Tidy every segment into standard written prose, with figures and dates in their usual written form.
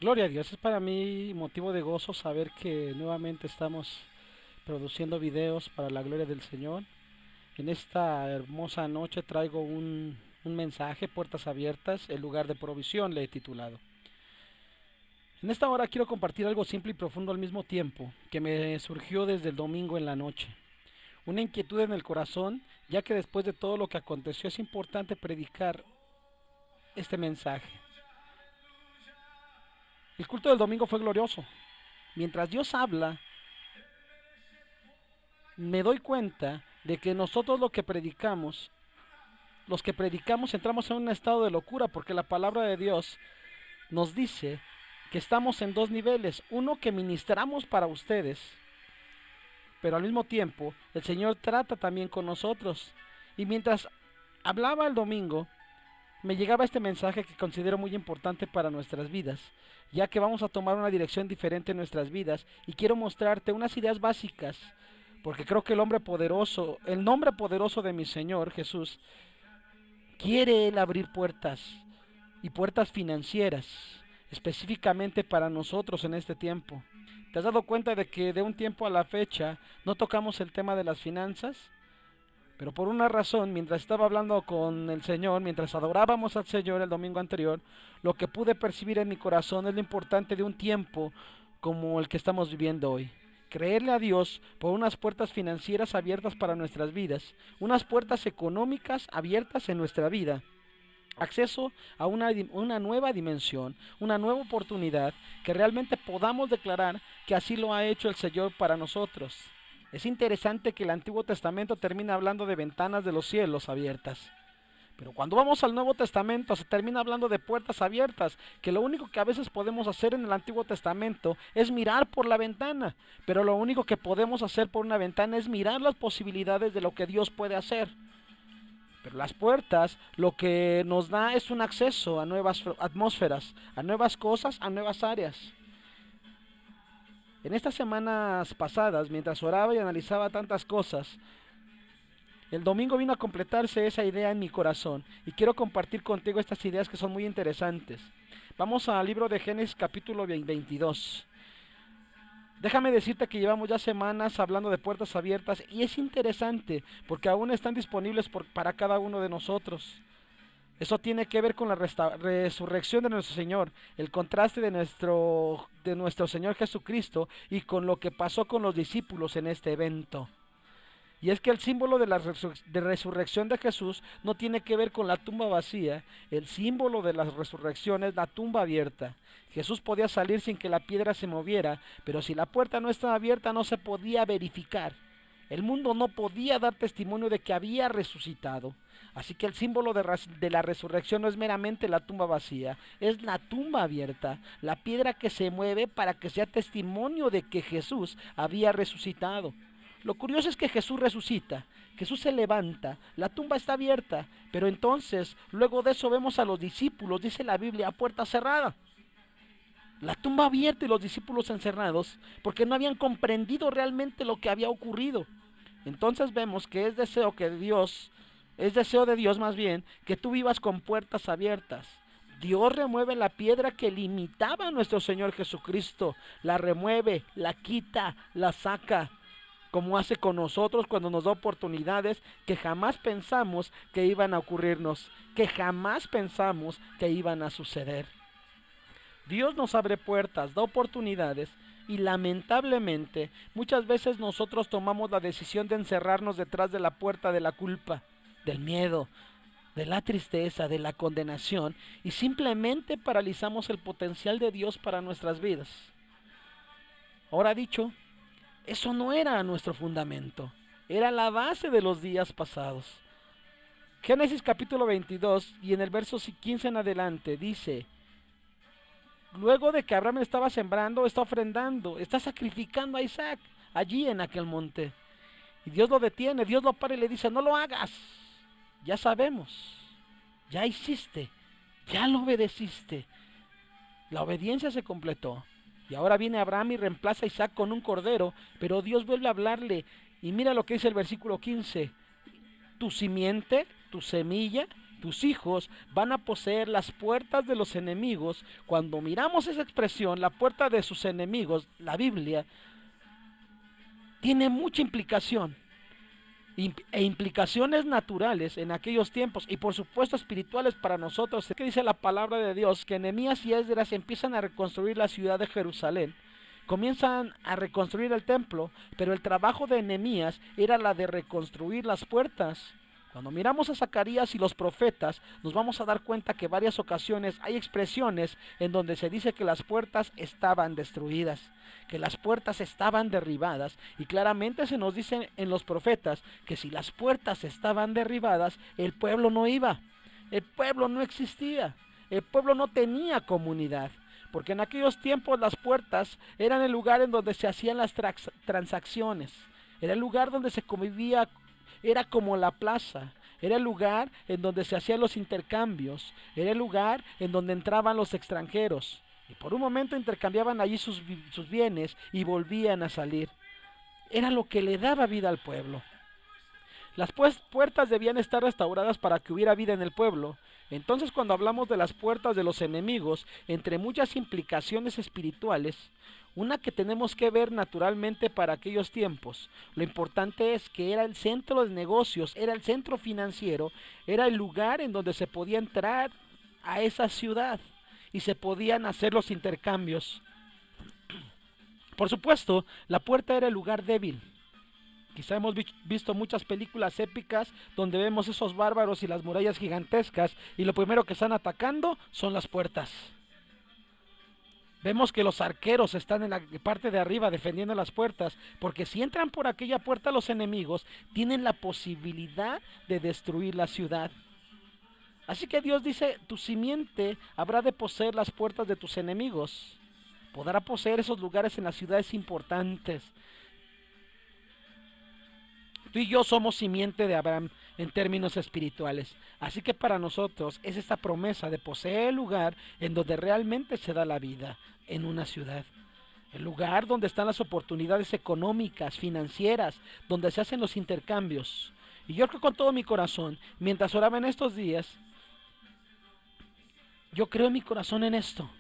Gloria a Dios, es para mí motivo de gozo saber que nuevamente estamos produciendo videos para la gloria del Señor. En esta hermosa noche traigo un mensaje, puertas abiertas, el lugar de provisión le he titulado. En esta hora quiero compartir algo simple y profundo al mismo tiempo, que me surgió desde el domingo en la noche. Una inquietud en el corazón, ya que después de todo lo que aconteció es importante predicar este mensaje. El culto del domingo fue glorioso. Mientras Dios habla, me doy cuenta de que nosotros los que predicamos entramos en un estado de locura porque la palabra de Dios nos dice que estamos en dos niveles. Uno, que ministramos para ustedes, pero al mismo tiempo el Señor trata también con nosotros. Y mientras hablaba el domingo, me llegaba este mensaje que considero muy importante para nuestras vidas, ya que vamos a tomar una dirección diferente en nuestras vidas y quiero mostrarte unas ideas básicas, porque creo que el nombre poderoso de mi Señor Jesús, quiere Él abrir puertas y puertas financieras, específicamente para nosotros en este tiempo. ¿Te has dado cuenta de que de un tiempo a la fecha no tocamos el tema de las finanzas? Pero por una razón, mientras estaba hablando con el Señor, mientras adorábamos al Señor el domingo anterior, lo que pude percibir en mi corazón es lo importante de un tiempo como el que estamos viviendo hoy. Creerle a Dios por unas puertas financieras abiertas para nuestras vidas, unas puertas económicas abiertas en nuestra vida, acceso a una nueva dimensión, una nueva oportunidad, que realmente podamos declarar que así lo ha hecho el Señor para nosotros. Es interesante que el Antiguo Testamento termina hablando de ventanas de los cielos abiertas. Pero cuando vamos al Nuevo Testamento se termina hablando de puertas abiertas, que lo único que a veces podemos hacer en el Antiguo Testamento es mirar por la ventana, pero lo único que podemos hacer por una ventana es mirar las posibilidades de lo que Dios puede hacer. Pero las puertas lo que nos da es un acceso a nuevas atmósferas, a nuevas cosas, a nuevas áreas. En estas semanas pasadas, mientras oraba y analizaba tantas cosas, el domingo vino a completarse esa idea en mi corazón y quiero compartir contigo estas ideas que son muy interesantes. Vamos al libro de Génesis capítulo 22. Déjame decirte que llevamos ya semanas hablando de puertas abiertas y es interesante porque aún están disponibles para cada uno de nosotros. Eso tiene que ver con la resurrección de nuestro Señor, el contraste de nuestro Señor Jesucristo y con lo que pasó con los discípulos en este evento. Y es que el símbolo de la resurrección de Jesús no tiene que ver con la tumba vacía, el símbolo de la resurrección es la tumba abierta. Jesús podía salir sin que la piedra se moviera, pero si la puerta no estaba abierta no se podía verificar. El mundo no podía dar testimonio de que había resucitado. Así que el símbolo de la resurrección no es meramente la tumba vacía, es la tumba abierta, la piedra que se mueve para que sea testimonio de que Jesús había resucitado. Lo curioso es que Jesús resucita, Jesús se levanta, la tumba está abierta, pero entonces, luego de eso vemos a los discípulos, dice la Biblia, a puerta cerrada. La tumba abierta y los discípulos encerrados, porque no habían comprendido realmente lo que había ocurrido. Entonces vemos que es deseo de Dios más bien, que tú vivas con puertas abiertas. Dios remueve la piedra que limitaba a nuestro Señor Jesucristo, la remueve, la quita, la saca, como hace con nosotros cuando nos da oportunidades que jamás pensamos que iban a ocurrirnos, que jamás pensamos que iban a suceder. Dios nos abre puertas, da oportunidades y lamentablemente muchas veces nosotros tomamos la decisión de encerrarnos detrás de la puerta de la culpa, del miedo, de la tristeza, de la condenación y simplemente paralizamos el potencial de Dios para nuestras vidas. Ahora dicho, eso no era nuestro fundamento, era la base de los días pasados. Génesis capítulo 22 y en el verso 15 en adelante dice: luego de que Abraham estaba sembrando, está ofrendando, está sacrificando a Isaac allí en aquel monte. Y Dios lo detiene, Dios lo para y le dice: no lo hagas, ya sabemos, ya hiciste, ya lo obedeciste. La obediencia se completó. Y ahora viene Abraham y reemplaza a Isaac con un cordero, pero Dios vuelve a hablarle. Y mira lo que dice el versículo 15: tu simiente, tu semilla, tus hijos van a poseer las puertas de los enemigos. Cuando miramos esa expresión, la puerta de sus enemigos, la Biblia tiene mucha implicación e implicaciones naturales en aquellos tiempos y por supuesto espirituales para nosotros. Es que dice la palabra de Dios que Nehemías y Esdras empiezan a reconstruir la ciudad de Jerusalén, comienzan a reconstruir el templo, pero el trabajo de Nehemías era la de reconstruir las puertas. Cuando miramos a Zacarías y los profetas, nos vamos a dar cuenta que varias ocasiones hay expresiones en donde se dice que las puertas estaban destruidas, que las puertas estaban derribadas, y claramente se nos dice en los profetas que si las puertas estaban derribadas, el pueblo no iba, el pueblo no existía, el pueblo no tenía comunidad. Porque en aquellos tiempos las puertas eran el lugar en donde se hacían las transacciones, era el lugar donde se convivía. Era como la plaza, era el lugar en donde se hacían los intercambios, era el lugar en donde entraban los extranjeros. Y por un momento intercambiaban allí sus bienes y volvían a salir. Era lo que le daba vida al pueblo. Las puertas debían estar restauradas para que hubiera vida en el pueblo. Entonces, cuando hablamos de las puertas de los enemigos, entre muchas implicaciones espirituales, una que tenemos que ver naturalmente para aquellos tiempos, lo importante es que era el centro de negocios, era el centro financiero, era el lugar en donde se podía entrar a esa ciudad y se podían hacer los intercambios. Por supuesto, la puerta era el lugar débil. Quizá hemos visto muchas películas épicas donde vemos esos bárbaros y las murallas gigantescas y lo primero que están atacando son las puertas. Vemos que los arqueros están en la parte de arriba defendiendo las puertas, porque si entran por aquella puerta los enemigos, tienen la posibilidad de destruir la ciudad. Así que Dios dice, tu simiente habrá de poseer las puertas de tus enemigos. Podrá poseer esos lugares en las ciudades importantes. Tú y yo somos simiente de Abraham en términos espirituales. Así que para nosotros es esta promesa de poseer el lugar en donde realmente se da la vida, en una ciudad. El lugar donde están las oportunidades económicas, financieras, donde se hacen los intercambios. Y yo creo con todo mi corazón, mientras oraba en estos días, yo creo en mi corazón en esto.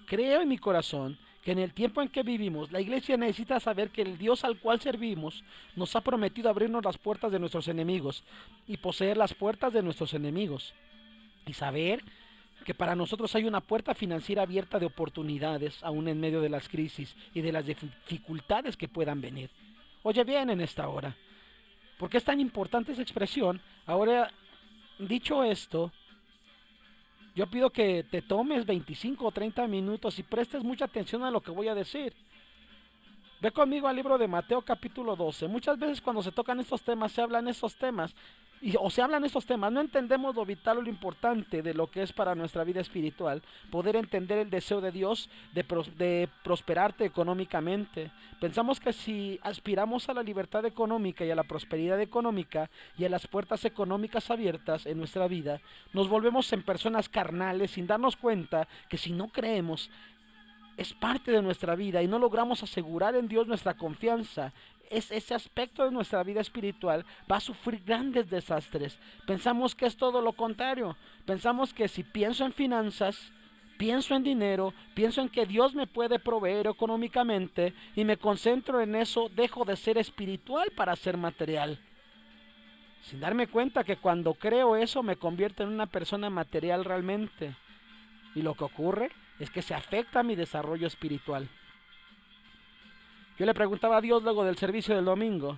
Creo en mi corazón que en el tiempo en que vivimos, la iglesia necesita saber que el Dios al cual servimos nos ha prometido abrirnos las puertas de nuestros enemigos y poseer las puertas de nuestros enemigos. Y saber que para nosotros hay una puerta financiera abierta de oportunidades, aún en medio de las crisis y de las dificultades que puedan venir. Oye bien en esta hora, ¿por qué es tan importante esa expresión? Ahora, dicho esto, yo pido que te tomes 25 o 30 minutos y prestes mucha atención a lo que voy a decir. Ve conmigo al libro de Mateo capítulo 12. Muchas veces cuando se tocan estos temas, se hablan estos temas, o se hablan estos temas, no entendemos lo vital o lo importante de lo que es para nuestra vida espiritual, poder entender el deseo de Dios de prosperarte económicamente. Pensamos que si aspiramos a la libertad económica y a la prosperidad económica y a las puertas económicas abiertas en nuestra vida, nos volvemos en personas carnales sin darnos cuenta que si no creemos, es parte de nuestra vida y no logramos asegurar en Dios nuestra confianza, ese aspecto de nuestra vida espiritual va a sufrir grandes desastres. Pensamos que es todo lo contrario. Pensamos que si pienso en finanzas, pienso en dinero, pienso en que Dios me puede proveer económicamente y me concentro en eso, dejo de ser espiritual para ser material. Sin darme cuenta que cuando creo eso me convierto en una persona material realmente. Y lo que ocurre es que se afecta mi desarrollo espiritual. Yo le preguntaba a Dios luego del servicio del domingo,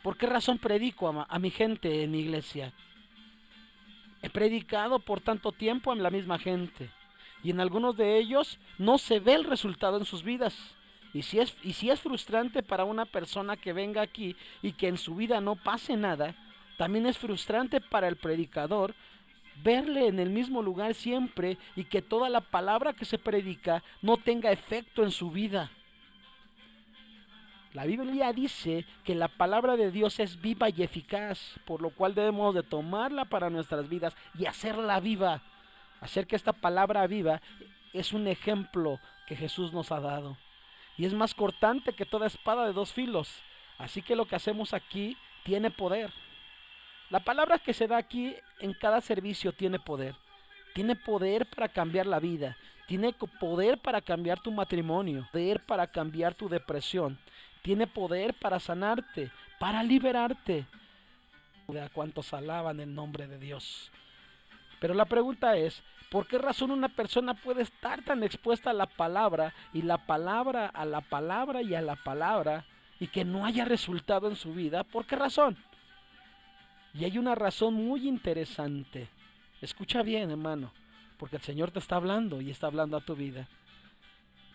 ¿por qué razón predico a mi gente en mi iglesia? He predicado por tanto tiempo a la misma gente y en algunos de ellos no se ve el resultado en sus vidas. Y si es frustrante para una persona que venga aquí y que en su vida no pase nada, también es frustrante para el predicador verle en el mismo lugar siempre y que toda la palabra que se predica no tenga efecto en su vida. La Biblia dice que la palabra de Dios es viva y eficaz, por lo cual debemos de tomarla para nuestras vidas y hacerla viva. Hacer que esta palabra viva es un ejemplo que Jesús nos ha dado. Y es más cortante que toda espada de dos filos. Así que lo que hacemos aquí tiene poder. La palabra que se da aquí en cada servicio tiene poder. Tiene poder para cambiar la vida. Tiene poder para cambiar tu matrimonio. Poder para cambiar tu depresión. Tiene poder para sanarte, para liberarte. ¿A cuántos alaban el nombre de Dios? Pero la pregunta es, ¿por qué razón una persona puede estar tan expuesta a la palabra y la palabra a la palabra y a la palabra y que no haya resultado en su vida? ¿Por qué razón? Y hay una razón muy interesante. Escucha bien, hermano, porque el Señor te está hablando y está hablando a tu vida.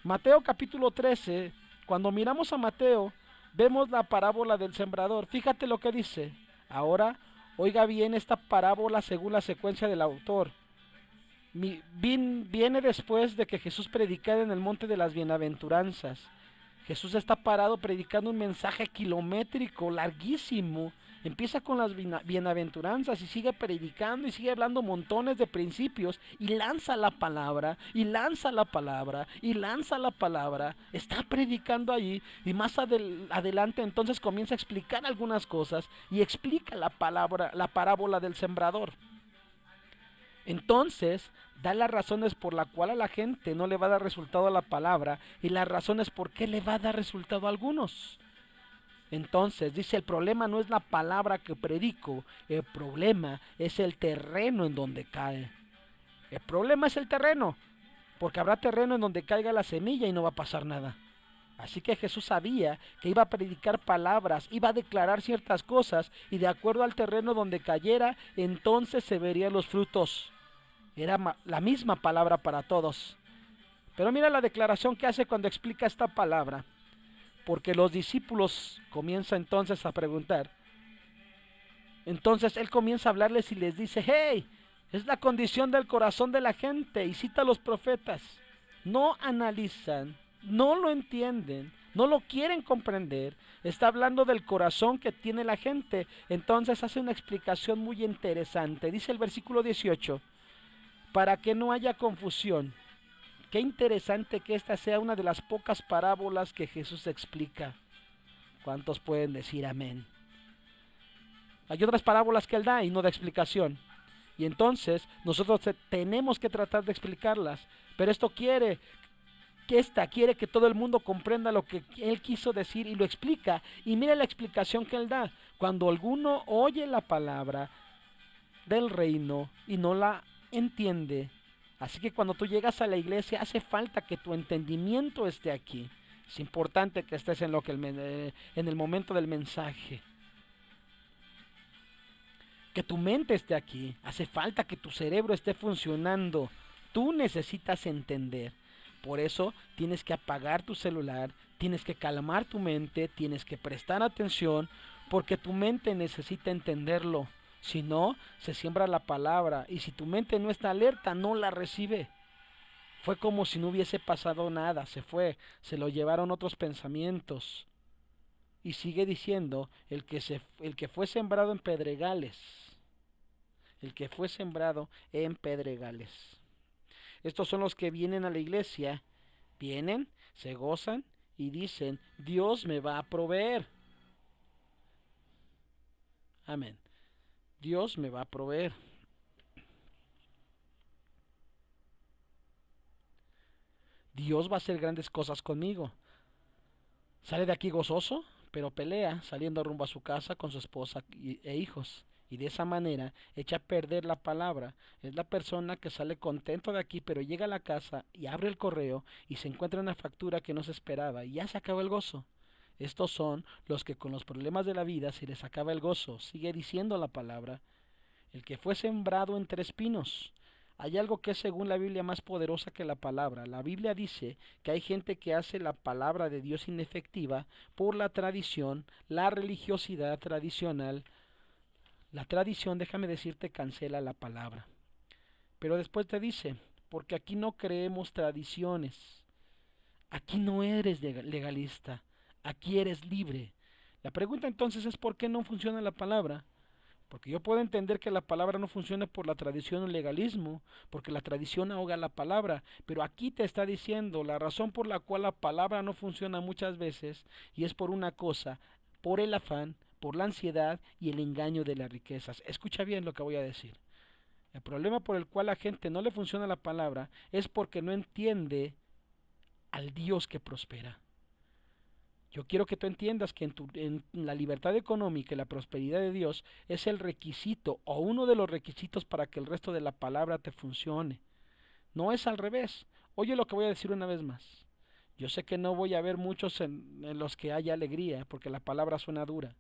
Mateo capítulo 13, cuando miramos a Mateo, vemos la parábola del sembrador. Fíjate lo que dice. Ahora, oiga bien esta parábola según la secuencia del autor. Viene después de que Jesús predicara en el monte de las bienaventuranzas. Jesús está parado predicando un mensaje kilométrico, larguísimo. Empieza con las bienaventuranzas y sigue predicando y sigue hablando montones de principios y lanza la palabra y lanza la palabra y lanza la palabra. Está predicando allí y más adelante entonces comienza a explicar algunas cosas y explica la parábola del sembrador. Entonces, da las razones por las cuales a la gente no le va a dar resultado a la palabra y las razones por qué le va a dar resultado a algunos. Entonces, dice, el problema no es la palabra que predico, el problema es el terreno en donde cae. El problema es el terreno, porque habrá terreno en donde caiga la semilla y no va a pasar nada. Así que Jesús sabía que iba a predicar palabras, iba a declarar ciertas cosas y de acuerdo al terreno donde cayera, entonces se verían los frutos. Era la misma palabra para todos. Pero mira la declaración que hace cuando explica esta palabra. Porque los discípulos comienzan entonces a preguntar. Entonces él comienza a hablarles y les dice, hey, es la condición del corazón de la gente. Y cita a los profetas. No analizan, no lo entienden, no lo quieren comprender. Está hablando del corazón que tiene la gente. Entonces hace una explicación muy interesante. Dice el versículo 18. Para que no haya confusión. Qué interesante que esta sea una de las pocas parábolas que Jesús explica. ¿Cuántos pueden decir amén? Hay otras parábolas que él da y no da explicación. Y entonces nosotros tenemos que tratar de explicarlas. Pero esto quiere que todo el mundo comprenda lo que él quiso decir y lo explica. Y mire la explicación que él da. Cuando alguno oye la palabra del reino y no la entiende. Así que cuando tú llegas a la iglesia hace falta que tu entendimiento esté aquí. Es importante que estés en el momento del mensaje. Que tu mente esté aquí. Hace falta que tu cerebro esté funcionando. Tú necesitas entender. Por eso tienes que apagar tu celular, tienes que calmar tu mente, tienes que prestar atención, porque tu mente necesita entenderlo. Si no, se siembra la palabra y si tu mente no está alerta, no la recibe. Fue como si no hubiese pasado nada, se fue, se lo llevaron otros pensamientos. Y sigue diciendo, el que fue sembrado en pedregales, el que fue sembrado en pedregales. Estos son los que vienen a la iglesia, vienen, se gozan y dicen, Dios me va a proveer. Amén. Dios me va a proveer. Dios va a hacer grandes cosas conmigo. Sale de aquí gozoso, pero pelea, saliendo rumbo a su casa con su esposa e hijos. Y de esa manera echa a perder la palabra. Es la persona que sale contento de aquí, pero llega a la casa y abre el correo y se encuentra una factura que no se esperaba y ya se acabó el gozo. Estos son los que con los problemas de la vida se les acaba el gozo. Sigue diciendo la palabra. El que fue sembrado entre espinos. Hay algo que es según la Biblia más poderosa que la palabra. La Biblia dice que hay gente que hace la palabra de Dios inefectiva por la tradición, la religiosidad tradicional. La tradición, déjame decirte, cancela la palabra. Pero después te dice, porque aquí no creemos tradiciones. Aquí no eres legalista, aquí eres libre. La pregunta entonces es ¿por qué no funciona la palabra? Porque yo puedo entender que la palabra no funciona por la tradición o el legalismo, porque la tradición ahoga la palabra, pero aquí te está diciendo la razón por la cual la palabra no funciona muchas veces, y es por una cosa, por el afán, por la ansiedad y el engaño de las riquezas. Escucha bien lo que voy a decir. El problema por el cual la gente no le funciona la palabra es porque no entiende al Dios que prospera. Yo quiero que tú entiendas que en la libertad económica y la prosperidad de Dios es el requisito o uno de los requisitos para que el resto de la palabra te funcione. No es al revés. Oye lo que voy a decir una vez más. Yo sé que no voy a ver muchos en los que haya alegría, porque la palabra suena dura.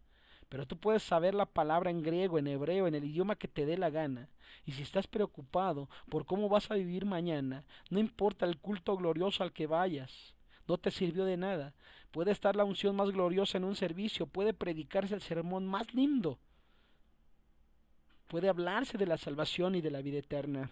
Pero tú puedes saber la palabra en griego, en hebreo, en el idioma que te dé la gana. Y si estás preocupado por cómo vas a vivir mañana, no importa el culto glorioso al que vayas, no te sirvió de nada. Puede estar la unción más gloriosa en un servicio, puede predicarse el sermón más lindo, puede hablarse de la salvación y de la vida eterna.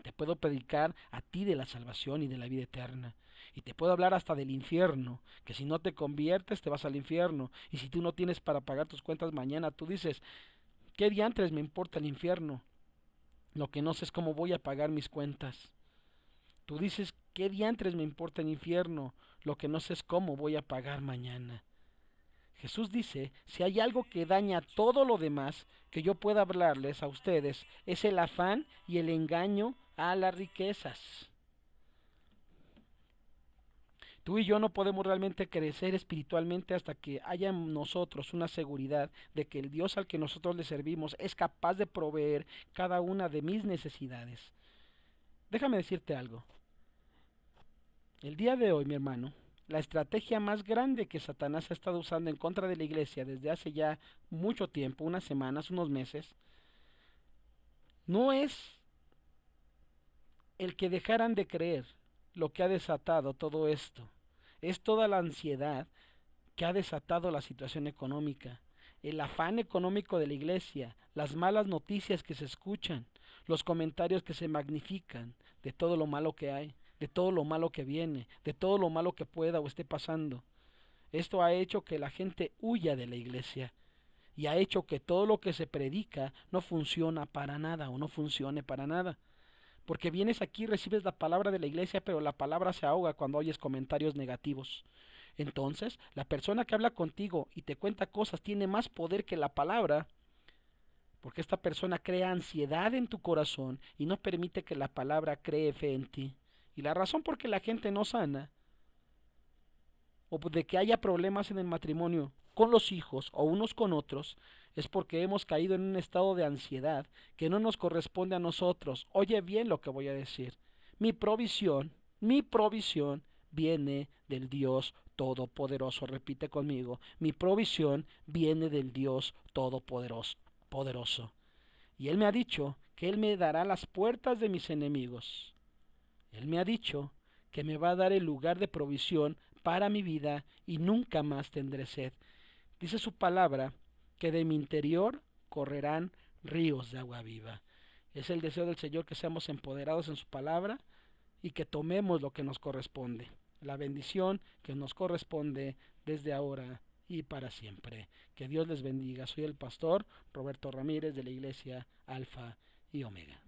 Te puedo predicar a ti de la salvación y de la vida eterna. Y te puedo hablar hasta del infierno, que si no te conviertes te vas al infierno. Y si tú no tienes para pagar tus cuentas mañana, tú dices, ¿qué diantres me importa el infierno? Lo que no sé es cómo voy a pagar mis cuentas. Tú dices, ¿qué diantres me importa el infierno? Lo que no sé es cómo voy a pagar mañana. Jesús dice, si hay algo que daña todo lo demás que yo pueda hablarles a ustedes, es el afán y el engaño a las riquezas. Tú y yo no podemos realmente crecer espiritualmente hasta que haya en nosotros una seguridad de que el Dios al que nosotros le servimos es capaz de proveer cada una de mis necesidades. Déjame decirte algo. El día de hoy, mi hermano, la estrategia más grande que Satanás ha estado usando en contra de la iglesia desde hace ya mucho tiempo, unas semanas, unos meses, no es el que dejaran de creer lo que ha desatado todo esto. Es toda la ansiedad que ha desatado la situación económica, el afán económico de la iglesia, las malas noticias que se escuchan, los comentarios que se magnifican de todo lo malo que hay, de todo lo malo que viene, de todo lo malo que pueda o esté pasando. Esto ha hecho que la gente huya de la iglesia y ha hecho que todo lo que se predica no funciona para nada o no funcione para nada. Porque vienes aquí, recibes la palabra de la iglesia, pero la palabra se ahoga cuando oyes comentarios negativos. Entonces, la persona que habla contigo y te cuenta cosas tiene más poder que la palabra, porque esta persona crea ansiedad en tu corazón y no permite que la palabra cree fe en ti. Y la razón por que la gente no sana, o de que haya problemas en el matrimonio con los hijos o unos con otros, es porque hemos caído en un estado de ansiedad que no nos corresponde a nosotros. Oye bien lo que voy a decir. Mi provisión viene del Dios Todopoderoso. Repite conmigo, mi provisión viene del Dios Todopoderoso. Poderoso. Y Él me ha dicho que Él me dará las puertas de mis enemigos. Él me ha dicho que me va a dar el lugar de provisión para mi vida y nunca más tendré sed. Dice su palabra que de mi interior correrán ríos de agua viva. Es el deseo del Señor que seamos empoderados en su palabra y que tomemos lo que nos corresponde, la bendición que nos corresponde desde ahora y para siempre. Que Dios les bendiga. Soy el pastor Roberto Ramírez de la iglesia Alfa y Omega.